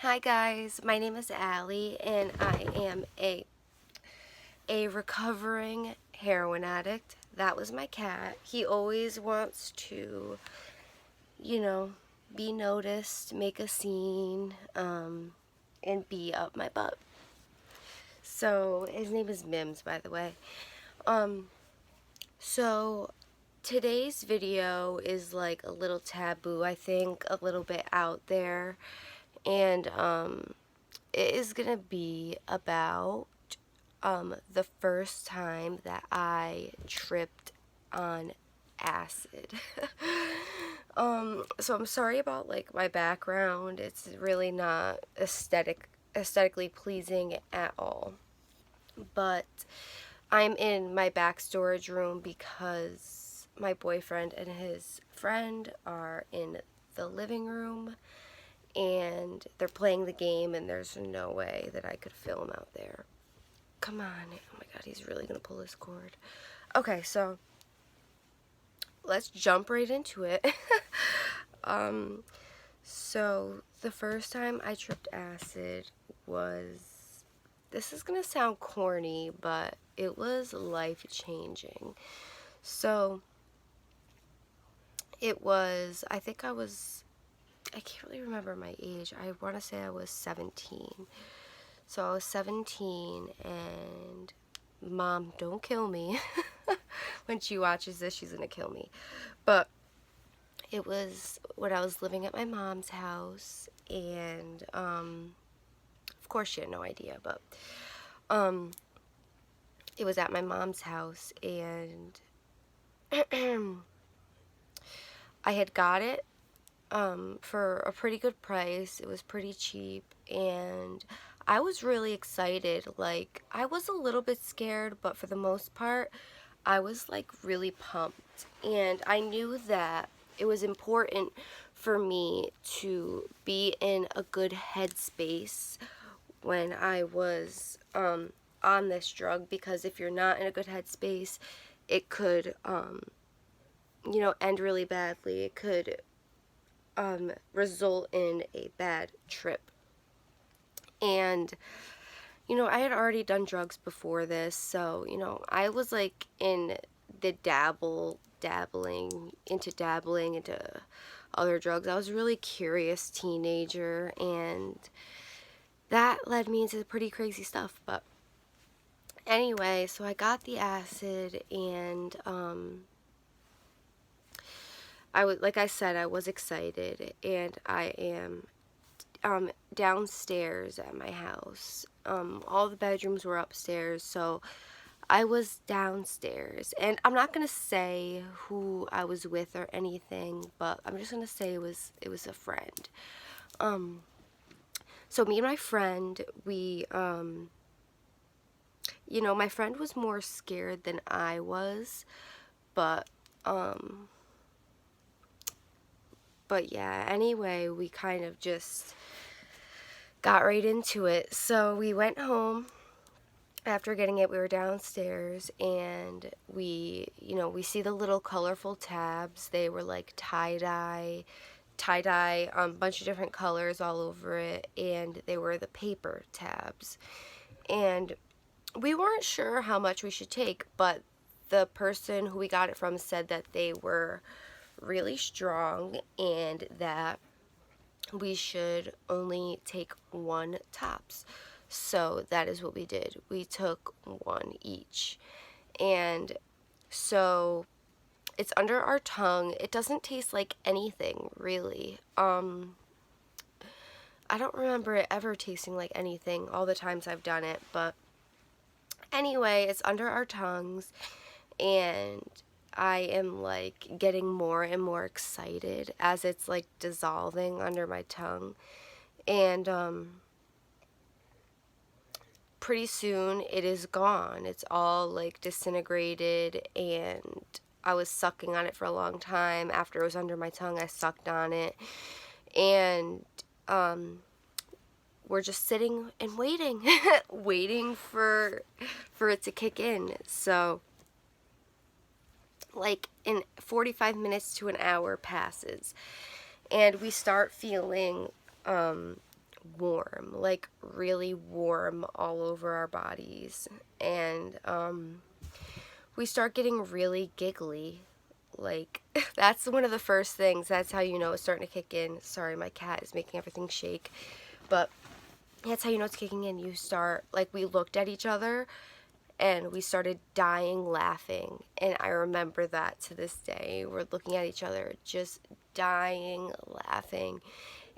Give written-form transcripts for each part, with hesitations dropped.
Hi guys, my name is Allie and I am a recovering heroin addict. That was my cat. He always wants to, you know, be noticed, make a scene, and be up my butt. So his name is Mims, by the way. So today's video is like a little taboo, I think, a little bit out there. And it is gonna be about the first time that I tripped on acid. So I'm sorry about like my background. It's really not aesthetically pleasing at all. But I'm in my back storage room because my boyfriend and his friend are in the living room and they're playing the game, and there's no way that I could film out there. Come on. Oh my god, he's really gonna pull his cord. Okay, so let's jump right into it. So the first time I tripped acid was, this is gonna sound corny, but it was life-changing. So it was, I can't really remember my age. I want to say I was 17. So I was 17, and Mom, don't kill me. When she watches this, she's gonna kill me. But it was when I was living at my mom's house, and of course she had no idea, but it was at my mom's house, and I had got it for a pretty good price. It was pretty cheap, and I was really excited. Like, I was a little bit scared, but for the most part, I was like really pumped. And I knew that it was important for me to be in a good headspace when I was on this drug, because if you're not in a good headspace, it could end really badly. It could result in a bad trip. And I had already done drugs before this, so I was like in the dabbling into other drugs. I was a really curious teenager, and that led me into pretty crazy stuff. But anyway, so I got the acid, and like I said, I was excited, and I am downstairs at my house. All the bedrooms were upstairs, so I was downstairs, and I'm not gonna say who I was with or anything, but I'm just gonna say it was a friend. So me and my friend, my friend was more scared than I was, but yeah, anyway, we kind of just got right into it. So we went home. After getting it, we were downstairs, and we see the little colorful tabs. They were like tie-dye, bunch of different colors all over it, and they were the paper tabs. And we weren't sure how much we should take, but the person who we got it from said that they were really strong and that we should only take one tops. So that is what we did. We took one each. And so it's under our tongue. It doesn't taste like anything, really. I don't remember it ever tasting like anything all the times I've done it, but anyway, it's under our tongues, and I am like getting more and more excited as it's like dissolving under my tongue. And pretty soon it is gone. It's all like disintegrated, and I was sucking on it for a long time. After it was under my tongue, I sucked on it, and we're just sitting and waiting waiting for it to kick in. So like in 45 minutes to an hour passes, and we start feeling warm, like really warm all over our bodies. And we start getting really giggly. Like, that's one of the first things. That's how you know it's starting to kick in. Sorry, my cat is making everything shake. But that's how you know it's kicking in. You start, like, we looked at each other and we started dying laughing. And I remember that to this day. We're looking at each other, just dying laughing.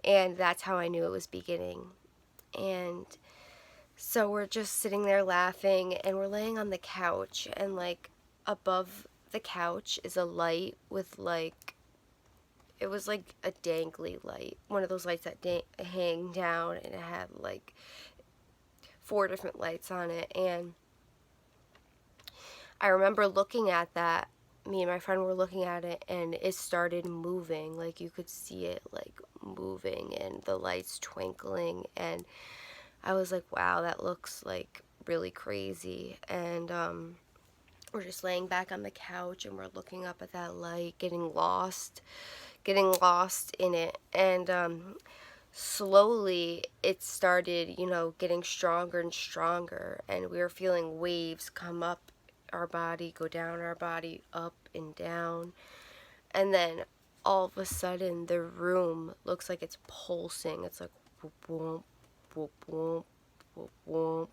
And that's how I knew it was beginning. And so we're just sitting there laughing, and we're laying on the couch, and like above the couch is a light with like, it was like a dangly light, one of those lights that hang down, and it had like 4 different lights on it. And I remember looking at that. Me and my friend were looking at it, and it started moving. Like, you could see it like moving and the lights twinkling, and I was like, wow, that looks like really crazy. And we're just laying back on the couch, and we're looking up at that light, getting lost in it. And slowly it started, getting stronger and stronger, and we were feeling waves come up our body, go down our body, up and down. And then all of a sudden the room looks like it's pulsing. It's like whoop whoop whoop whoop whoop whoop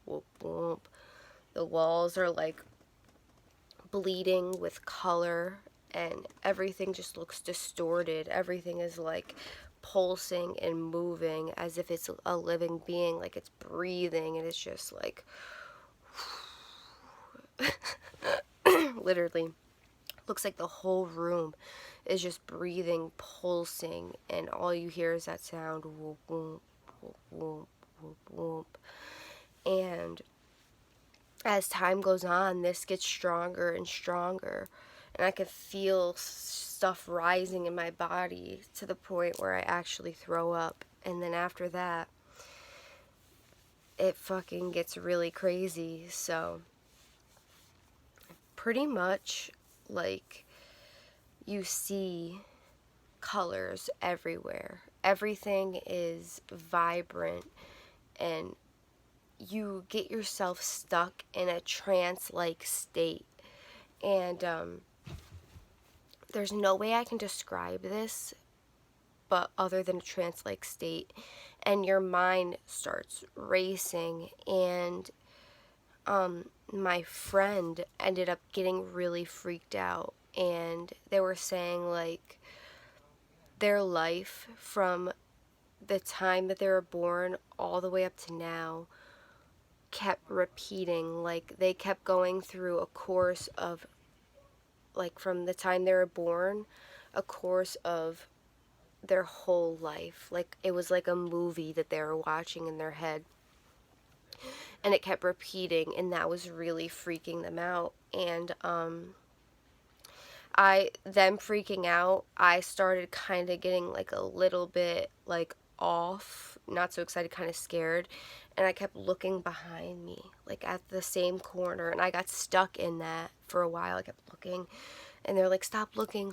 whoop whoop. The walls are like bleeding with color, and everything just looks distorted. Everything is like pulsing and moving as if it's a living being, like it's breathing, and it's just like literally looks like the whole room is just breathing, pulsing, and all you hear is that sound, whoop whoop whoop whoop whoop whoop. And as time goes on, this gets stronger and stronger, and I can feel stuff rising in my body to the point where I actually throw up. And then after that, it fucking gets really crazy. So pretty much, like, you see colors everywhere. Everything is vibrant, and you get yourself stuck in a trance-like state. And there's no way I can describe this but other than a trance-like state. And your mind starts racing. And my friend ended up getting really freaked out, and they were saying like their life from the time that they were born all the way up to now kept repeating. Like, they kept going through a course of, like, from the time they were born, a course of their whole life. Like, it was like a movie that they were watching in their head, and it kept repeating, and that was really freaking them out. And them freaking out, I started kind of getting like a little bit like off, not so excited, kind of scared. And I kept looking behind me, like at the same corner, and I got stuck in that for a while. I kept looking, and they're like, stop looking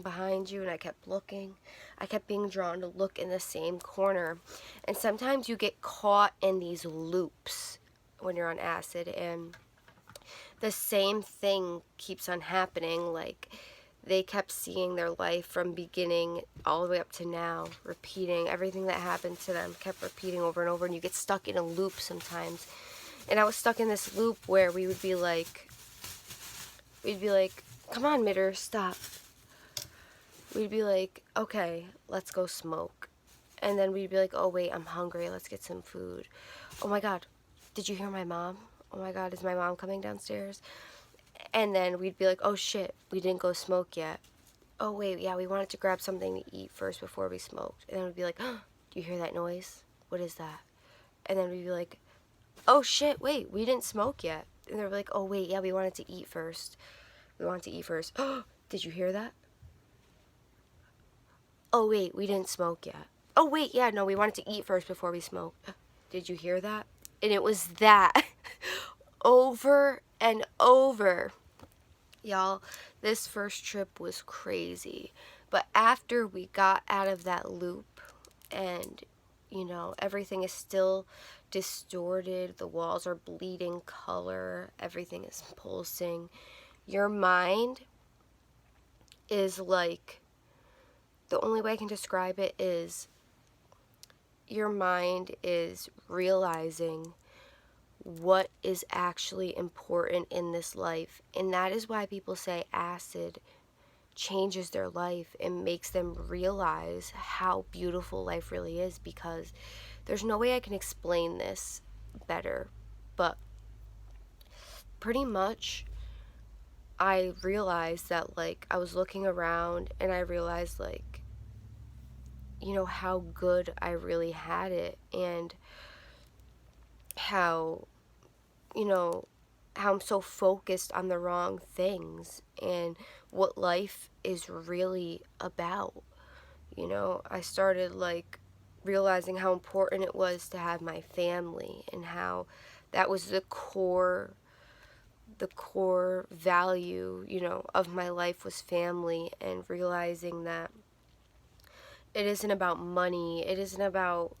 behind you. And I kept looking. I kept being drawn to look in the same corner. And sometimes you get caught in these loops when you're on acid, and the same thing keeps on happening. Like, they kept seeing their life from beginning all the way up to now, repeating everything that happened to them, kept repeating over and over, and you get stuck in a loop sometimes. And I was stuck in this loop where we'd be like, come on, Mitter, stop. We'd be like, okay, let's go smoke. And then we'd be like, oh wait, I'm hungry, let's get some food. Oh my God, did you hear my mom? Oh my God, is my mom coming downstairs? And then we'd be like, oh shit, we didn't go smoke yet. Oh wait, yeah, we wanted to grab something to eat first before we smoked. And then we'd be like, oh, do you hear that noise? What is that? And then we'd be like, oh shit, wait, we didn't smoke yet. And they're like, oh wait, yeah, we wanted to eat first. Oh, did you hear that? Oh wait, we didn't smoke yet. Oh wait, yeah, no, we wanted to eat first before we smoked. Did you hear that? And it was that over and over. Y'all, this first trip was crazy. But after we got out of that loop and everything is still distorted. The walls are bleeding color. Everything is pulsing. Your mind is like, the only way I can describe it is your mind is realizing what is actually important in this life. And that is why people say acid changes their life and makes them realize how beautiful life really is, because there's no way I can explain this better, but pretty much I realized that, like, I was looking around and I realized, like, how good I really had it, and how, how I'm so focused on the wrong things and what life is really about. I started, like, realizing how important it was to have my family, and how that was the core value, of my life was family, and realizing that it isn't about money. It isn't about,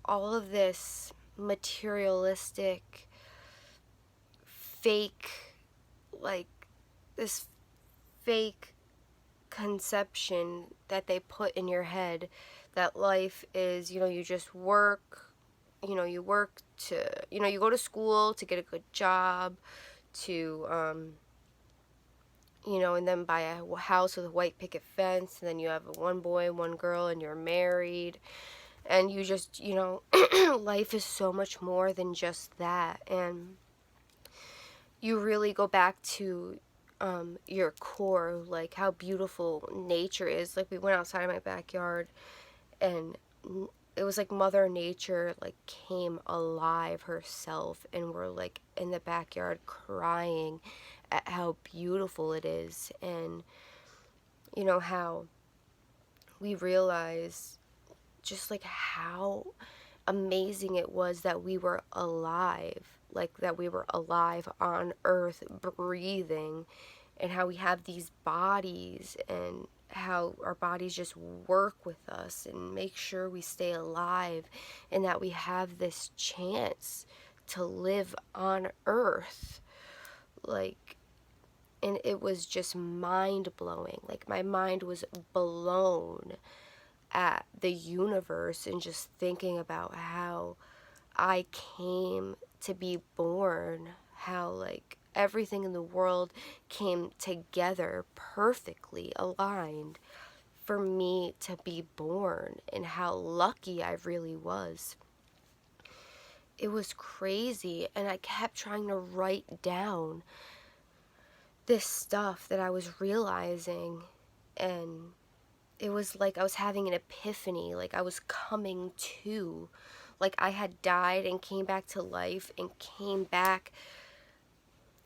all of this materialistic, fake, like, this fake conception that they put in your head that life is, you just work, you work to, you go to school to get a good job, to, and then buy a house with a white picket fence, and then you have one boy, one girl, and you're married, and you just, life is so much more than just that, and you really go back to your core, like how beautiful nature is. Like, we went outside of my backyard, and it was like Mother Nature, like, came alive herself, and we're, like, in the backyard crying at how beautiful it is. And how we realize just, like, how amazing it was that we were alive, like, that we were alive on earth, breathing, and how we have these bodies, and how our bodies just work with us and make sure we stay alive, and that we have this chance to live on earth. Like, and it was just mind-blowing. Like, my mind was blown at the universe, and just thinking about how I came to be born, how, like, everything in the world came together perfectly aligned for me to be born, and how lucky I really was. It was crazy, and I kept trying to write down this stuff that I was realizing, and it was like I was having an epiphany, like I was coming to, like I had died and came back to life, and came back,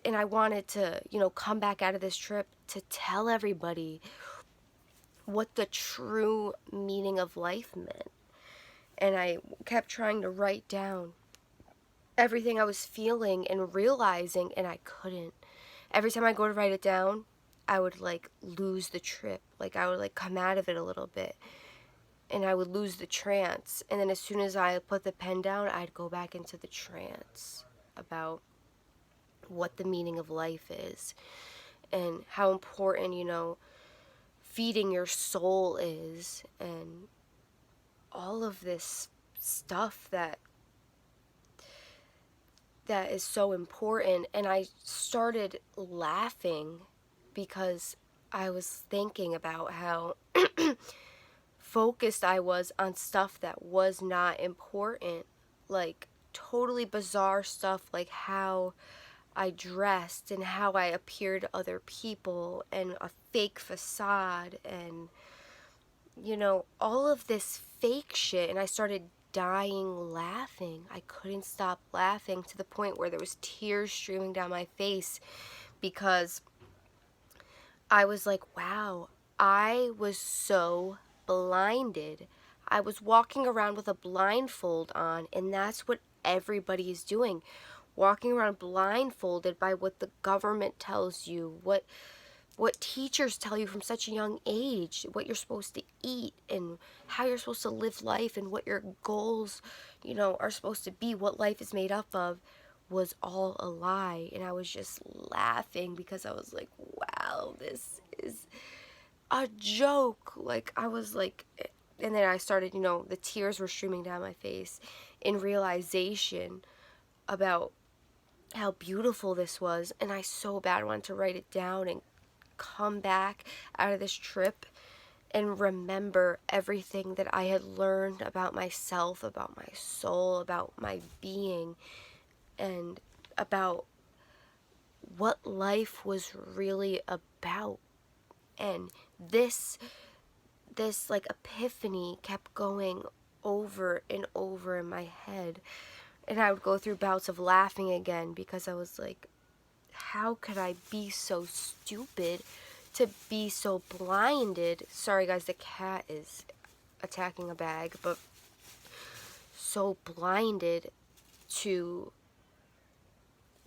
and I wanted to, come back out of this trip to tell everybody what the true meaning of life meant. And I kept trying to write down everything I was feeling and realizing, and I couldn't. Every time I go to write it down, I would, like, lose the trip. Like, I would, like, come out of it a little bit, and I would lose the trance. And then as soon as I put the pen down, I'd go back into the trance about what the meaning of life is, and how important, feeding your soul is, and all of this stuff that is so important. And I started laughing because I was thinking about how focused I was on stuff that was not important, like totally bizarre stuff, like how I dressed and how I appeared to other people, and a fake facade, and all of this fake shit. And I started dying laughing. I couldn't stop laughing, to the point where there was tears streaming down my face, because I was like, wow, I was so blinded. I was walking around with a blindfold on, and that's what everybody is doing. Walking around blindfolded by what the government tells you, what what teachers tell you from such a young age, what you're supposed to eat and how you're supposed to live life and what your goals, are supposed to be, what life is made up of, was all a lie. And I was just laughing because I was like, wow, this is a joke. Like, I was like, and then I started, the tears were streaming down my face in realization about how beautiful this was. And I so bad wanted to write it down and come back out of this trip and remember everything that I had learned about myself, about my soul, about my being, and about what life was really about. And this like epiphany kept going over and over in my head, and I would go through bouts of laughing again because I was like, how could I be so stupid to be so blinded? Sorry guys, the cat is attacking a bag, but so blinded to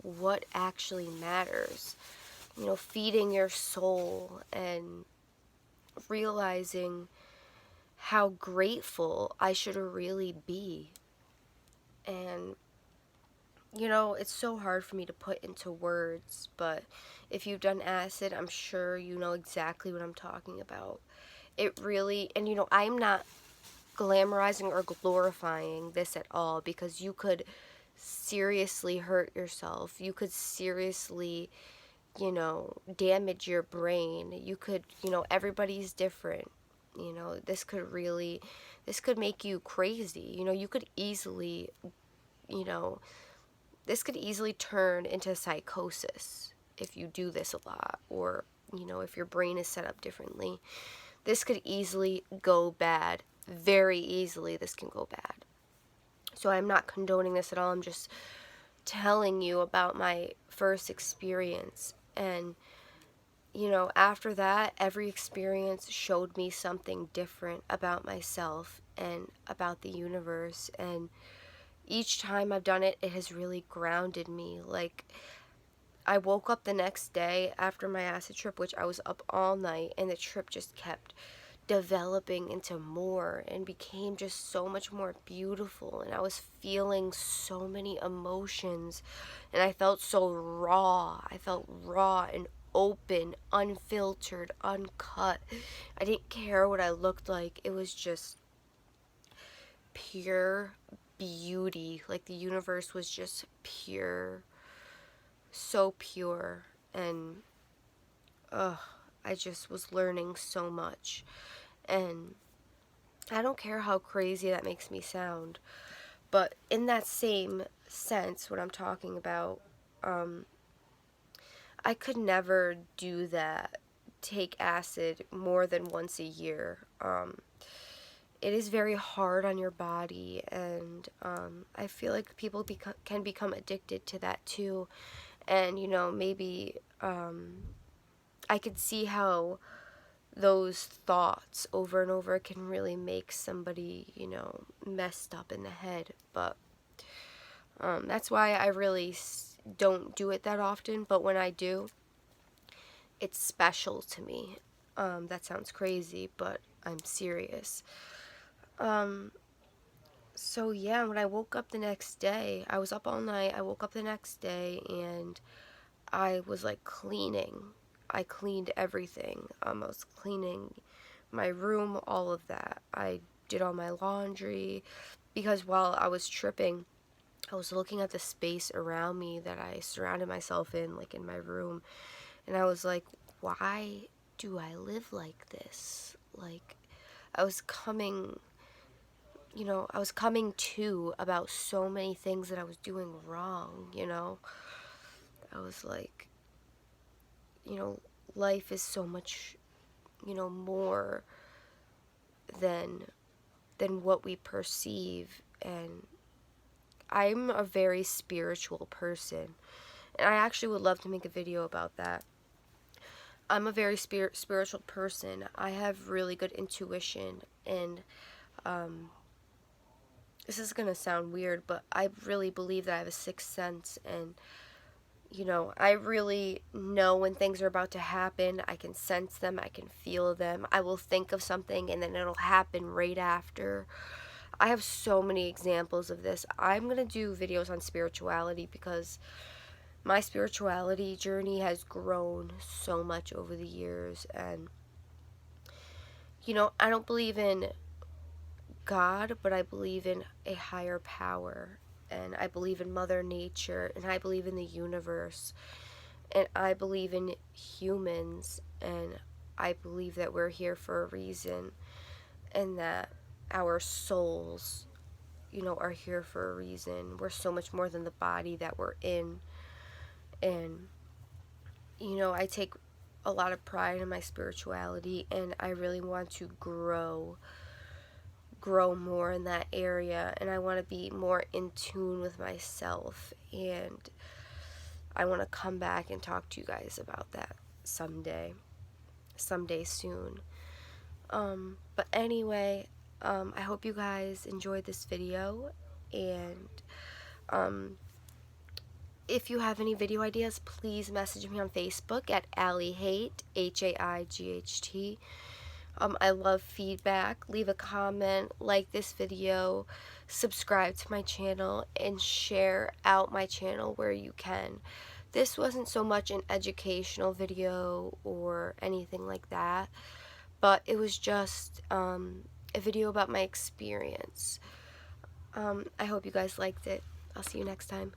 what actually matters. Feeding your soul and realizing how grateful I should really be. And it's so hard for me to put into words, but if you've done acid, I'm sure you know exactly what I'm talking about. It really, and I'm not glamorizing or glorifying this at all, because you could seriously hurt yourself. You could seriously, damage your brain. You could, everybody's different. This could make you crazy. You could easily, you know, this could easily turn into psychosis if you do this a lot, or, if your brain is set up differently. This could easily go bad. Very easily, this can go bad. So I'm not condoning this at all. I'm just telling you about my first experience. And, after that, every experience showed me something different about myself and about the universe. And each time I've done it, it has really grounded me. Like, I woke up the next day after my acid trip, which I was up all night, and the trip just kept developing into more and became just so much more beautiful. And I was feeling so many emotions, and I felt so raw. I felt raw and open, unfiltered, uncut. I didn't care what I looked like. It was just pure beauty. Like, the universe was just pure, so pure. And I just was learning so much. And I don't care how crazy that makes me sound, but in that same sense, what I'm talking about, I could never do that, take acid more than once a year. It is very hard on your body, and I feel like people can become addicted to that too. And, maybe I could see how those thoughts over and over can really make somebody, messed up in the head. But that's why I really don't do it that often. But when I do, it's special to me. That sounds crazy, but I'm serious. So yeah, when I woke up the next day, I was up all night. I woke up the next day and I was like cleaning. I cleaned everything. I was cleaning my room, all of that. I did all my laundry, because while I was tripping, I was looking at the space around me that I surrounded myself in, like in my room, and I was like, why do I live like this? Like, I was coming, I was coming to about so many things that I was doing wrong. I was like, life is so much, more than what we perceive. And I'm a very spiritual person, and I actually would love to make a video about that. I'm a very spiritual person. I have really good intuition, and this is gonna sound weird, but I really believe that I have a sixth sense. And You know, I really know when things are about to happen. I can sense them, I can feel them. I will think of something and then it'll happen right after. I have so many examples of this. I'm going to do videos on spirituality because my spirituality journey has grown so much over the years. And, you know, I don't believe in God, but I believe in a higher power. And I believe in Mother Nature. And I believe in the universe. And I believe in humans. And I believe that we're here for a reason. And that our souls, you know, are here for a reason. We're so much more than the body that we're in. And, you know, I take a lot of pride in my spirituality, and I really want to grow more in that area, and I want to be more in tune with myself, and I want to come back and talk to you guys about that someday soon. But anyway, I hope you guys enjoyed this video, and if you have any video ideas, please message me on Facebook at AllieHaight, Haight. I love feedback. Leave a comment, like this video, subscribe to my channel, and share out my channel where you can. This wasn't so much an educational video or anything like that, but it was just a video about my experience. I hope you guys liked it. I'll see you next time.